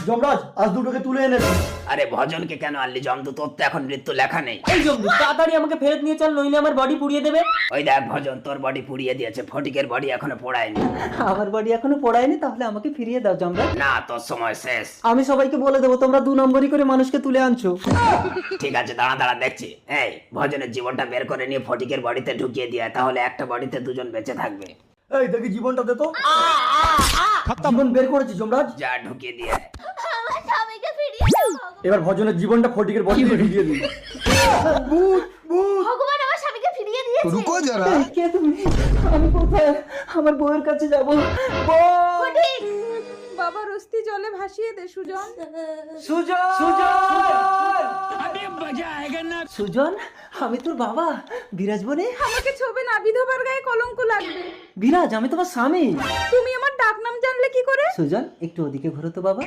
যমরাজ আজ দুটোকে তুলে এনেছি। আরে ভজনকে কেন আনলি জমদু? তোর তো এখন মৃত্যু লেখা নেই। এই জমদু তাড়াতাড়ি আমাকে ফেরত নিয়ে চল, নইলে আমার বডি পুড়িয়ে দেবে। ওই দেখ ভজন, তোর বডি পুড়িয়ে দিয়েছে, ফটিকের বডি এখনো পোড়ায়নি। আমার বডি এখনো পড়ায়নি, তাহলে আমাকে ফিরিয়ে দাও যমরাজ। না, তোর সময় শেষ। আমি সবাইকে বলে দেবো তোমরা 2 নম্বরই করে মানুষকে তুলে আনছো। ঠিক আছে, দাঁড়া দাঁড়া দেখছি। এই ভজনের জীবনটা বের করে নিয়ে ফটিকের বডিতে ঢুকিয়ে দিয়ে, তাহলে একটা বডিতে দুজন বেঁচে থাকবে। এই দেখি জীবনটা দে তো। জীবন বের করেছি যমরাজ। যা ঢুকিয়ে দিয়ে। আমার স্বামীকে ফিরিয়ে দাও ভগবান। এবার ভজনের জীবনটা ফটিকের বডিতে ঢুকিয়ে দিই। ভগবান আমার স্বামীকে ফিরিয়ে দিয়েছে। रुको जरा। এই, কে তুমি? আমি কোথায়? আমার বউয়ের কাছে যাবো। বউ! ফটিক, বাবার অস্থি জলে ভাসিয়ে দে সুজন। সুজন! সুজন, আমি তোর বাবা বিরাজ বনে। আমাকে ছবে না, বিধবার গায়ে কলঙ্ক লাগবে। বিরাজ, আমি তোমার স্বামী। তুমি আমার ডাক নাম জানলে কি করে? সুজন, একটু ওদিকে ঘোরো তো বাবা।